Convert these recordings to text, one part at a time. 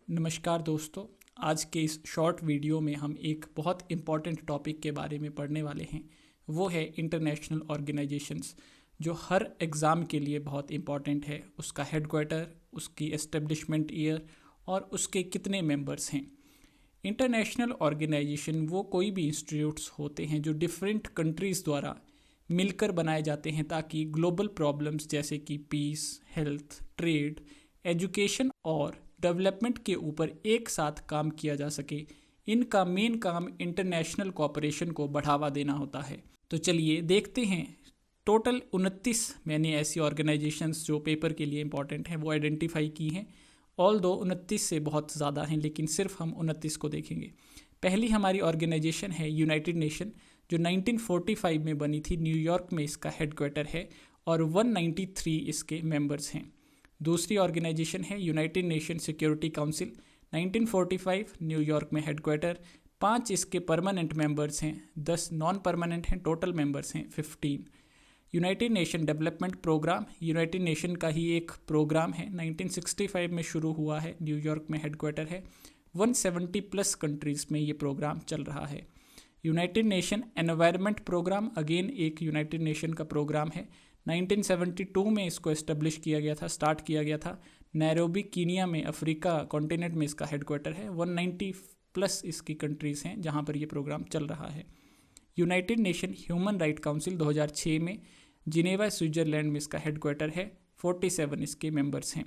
नमस्कार दोस्तों। आज के इस शॉर्ट वीडियो में हम एक बहुत इम्पॉर्टेंट टॉपिक के बारे में पढ़ने वाले हैं। वो है इंटरनेशनल ऑर्गेनाइजेशंस, जो हर एग्ज़ाम के लिए बहुत इम्पॉर्टेंट है। उसका हेडक्वार्टर, उसकी एस्टेब्लिशमेंट ईयर और उसके कितने मेंबर्स हैं। इंटरनेशनल ऑर्गेनाइजेशन वो कोई भी इंस्टीट्यूट्स होते हैं जो डिफरेंट कंट्रीज़ द्वारा मिलकर बनाए जाते हैं ताकि ग्लोबल प्रॉब्लम्स जैसे कि पीस, हेल्थ, ट्रेड, एजुकेशन और डेवलपमेंट के ऊपर एक साथ काम किया जा सके। इनका मेन काम इंटरनेशनल कोऑपरेशन को बढ़ावा देना होता है। तो चलिए देखते हैं। टोटल 29 मैंने ऐसी ऑर्गेनाइजेशंस जो पेपर के लिए इम्पॉर्टेंट हैं वो आइडेंटिफाई की हैं। ऑल दो 29 से बहुत ज़्यादा हैं, लेकिन सिर्फ हम 29 को देखेंगे। पहली हमारी ऑर्गेनाइजेशन है यूनाइटेड नेशन, जो 1945 में बनी थी। न्यूयॉर्क में इसका हेडक्वार्टर है और 193 इसके मेंबर्स हैं। दूसरी ऑर्गेनाइजेशन है United Nation Security Council, 1945 New York में हेडक्वार्टर। 5 इसके परमानेंट मेंबर्स हैं, 10 नॉन परमानेंट हैं, टोटल मेंबर्स हैं 15। United Nation Development Program United Nation का ही एक प्रोग्राम है, 1965 में शुरू हुआ है, न्यूयॉर्क में हेडक्वार्टर है। 170 प्लस कंट्रीज़ में ये प्रोग्राम चल रहा है। United Nation Environment Program again एक यूनाइटेड नेशन का प्रोग्राम है। 1972 में इसको एस्टेब्लिश किया गया था, स्टार्ट किया गया था। नैरोबी कीनिया में, अफ्रीका कॉन्टिनेंट में इसका हेडक्वार्टर है। 190 प्लस इसकी कंट्रीज़ हैं जहाँ पर ये प्रोग्राम चल रहा है। United nation human right council 2006 में जिनेवा स्विट्ज़रलैंड में इसका हेडक्वार्टर है। 47 इसके मेंबर्स हैं।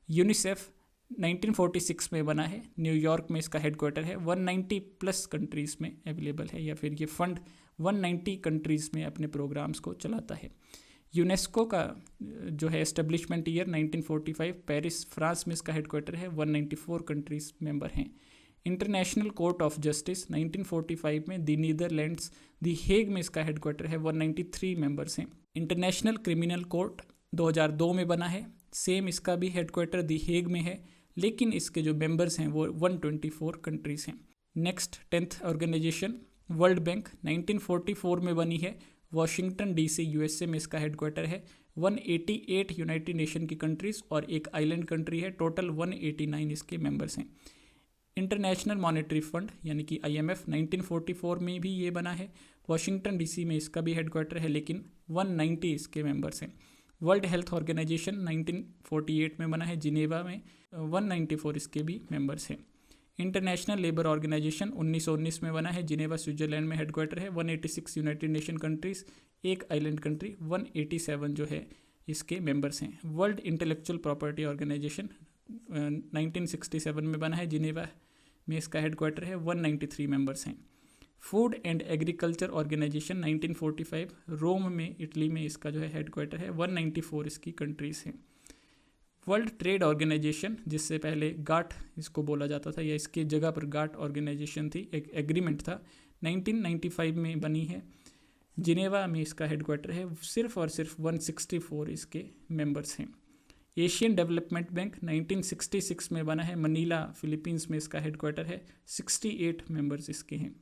यूनिसेफ 1946 में बना है, न्यूयॉर्क में इसका हेडक्वार्टर है। 190 प्लस कंट्रीज़ में अवेलेबल है, या फिर ये फंड 190 कंट्रीज़ में अपने प्रोग्राम्स को चलाता है। यूनेस्को का जो है एस्टेब्लिशमेंट ईयर 1945, पेरिस फ्रांस में इसका हेडक्वार्टर है। 194 कंट्रीज़ मेंबर हैं। इंटरनेशनल कोर्ट ऑफ जस्टिस 1945 में द नीदरलैंड्स द हेग में इसका हेडक्वार्टर है। 193 मेंबर्स हैं। इंटरनेशनल क्रिमिनल कोर्ट 2002 में बना है, सेम इसका भी हेडक्वार्टर द हेग में है, लेकिन इसके जो मेंबर्स हैं वो 124 कंट्रीज़ हैं। Next 10th organisation world bank 1944 में बनी है, वाशिंगटन डीसी यूएसए में इसका हेडक्वार्टर है। 188 यूनाइटेड नेशन की कंट्रीज़ और एक आइलैंड कंट्री है, टोटल 189 इसके मेंबर्स हैं। इंटरनेशनल मॉनेटरी फंड यानी कि IMF 1944 में भी ये बना है, वाशिंगटन डीसी में इसका भी हेडक्वार्टर है, लेकिन 190 इसके मेंबर्स हैं। वर्ल्ड हेल्थ ऑर्गेनाइजेशन 1948 में बना है, जिनेवा में 194 इसके भी मेंबर्स हैं। इंटरनेशनल लेबर ऑर्गेनाइजेशन 1919 में बना है, जिनेवा स्विट्जरलैंड में हेडक्वार्टर है। 186 यूनाइटेड नेशन कंट्रीज़, एक आइलैंड कंट्री, 187 जो है इसके मेंबर्स हैं। वर्ल्ड इंटेलेक्चुअल प्रॉपर्टी ऑर्गेनाइजेशन 1967 में बना है, जिनेवा में इसका हेडक्वार्टर है। 193 मेंबर्स हैं। फूड एंड एग्रीकल्चर ऑर्गेनाइजेशन 1945 रोम में, इटली में इसका जो है हेडक्वार्टर है। 194 इसकी कंट्रीज़ हैं। वर्ल्ड ट्रेड ऑर्गेनाइजेशन, जिससे पहले गाट इसको बोला जाता था, या इसके जगह पर गाट ऑर्गेनाइजेशन थी, एक एग्रीमेंट था, 1995 में बनी है। जिनेवा में इसका हेडक्वार्टर है। सिर्फ और सिर्फ 164 इसके मेंबर्स हैं। एशियन डेवलपमेंट बैंक 1966 में बना है, मनीला फिलीपींस में इसका हेडक्वार्टर है। 68 मेंबर्स इसके हैं।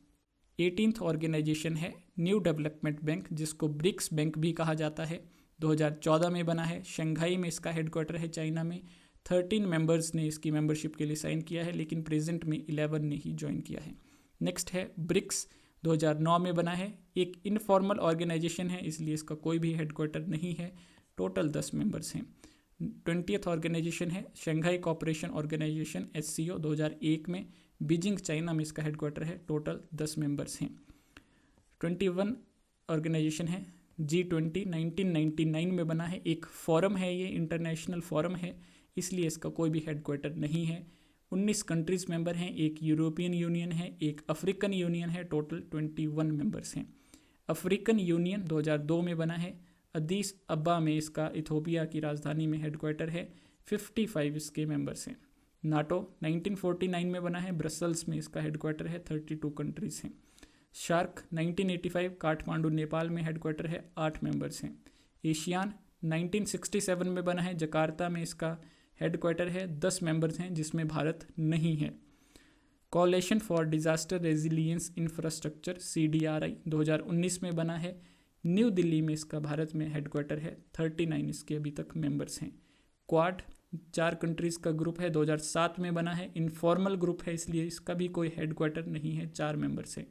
18th ऑर्गेनाइजेशन है न्यू डेवलपमेंट बैंक, जिसको ब्रिक्स बैंक भी कहा जाता है। 2014 में बना है, शंघाई में इसका हेडक्वार्टर है, चाइना में। 13 मेंबर्स ने इसकी मेंबरशिप के लिए साइन किया है, लेकिन प्रेजेंट में 11 ने ही ज्वाइन किया है। नेक्स्ट है ब्रिक्स, 2009 में बना है, एक इनफॉर्मल ऑर्गेनाइजेशन है, इसलिए इसका कोई भी हेडक्वार्टर नहीं है। टोटल 10 मेंबर्स हैं। 20th ऑर्गेनाइजेशन है शंघाई कोऑपरेशन ऑर्गेनाइजेशन SCO, 2001 में, बीजिंग चाइना में इसका हेडक्वार्टर है। टोटल 10 मेंबर्स हैं। 21 ऑर्गेनाइजेशन है G20, 1999 में बना है, एक फोरम है, ये इंटरनेशनल फोरम है, इसलिए इसका कोई भी हेडक्वार्टर नहीं है। 19 कंट्रीज़ मेंबर हैं, एक यूरोपियन यूनियन है, एक अफ्रीकन यूनियन है, टोटल 21 मेंबर्स हैं। अफ्रीकन यूनियन 2002 में बना है, अदीस अब्बा में इसका इथोपिया की राजधानी में हेडक्वार्टर है। 55 इसके मेंबर्स हैं। नाटो 1949 में बना है, ब्रसल्स में इसका हेडक्वार्टर है। 32 कंट्रीज़ हैं। शार्क 1985 काठमांडू नेपाल में हेडक्वार्टर है। 8 मेंबर्स हैं। एशियान 1967 में बना है, जकार्ता में इसका हेडक्वार्टर है। 10 मेंबर्स हैं, जिसमें भारत नहीं है। Coalition for disaster resilience infrastructure CDRI 2019 में बना है, न्यू दिल्ली में इसका भारत में हेडक्वार्टर है। 39 इसके अभी तक मेंबर्स हैं। क्वाड 4 कंट्रीज़ का ग्रुप है, 2007 में बना है। इनफॉर्मल ग्रुप है, इसलिए इसका भी कोई हेडक्वार्टर नहीं है, 4 मेंबर्स हैं।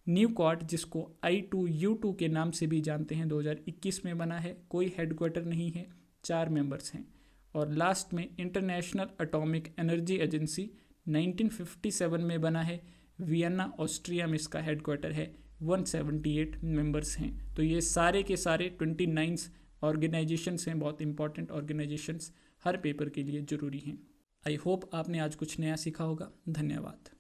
न्यू क्वाड, जिसको I2U2 के नाम से भी जानते हैं, 2021 में बना है, कोई हेडक्वार्टर नहीं है, 4 मेंबर्स हैं। और लास्ट में इंटरनेशनल एटॉमिक एनर्जी एजेंसी 1957 में बना है, वियना ऑस्ट्रिया में इसका हेडक्वार्टर है, 178 मेंबर्स हैं। तो ये सारे के सारे 29 ऑर्गेनाइजेशंस हैं, बहुत इंपॉर्टेंट ऑर्गेनाइजेशंस, हर पेपर के लिए ज़रूरी हैं। आई होप आपने आज कुछ नया सीखा होगा। धन्यवाद।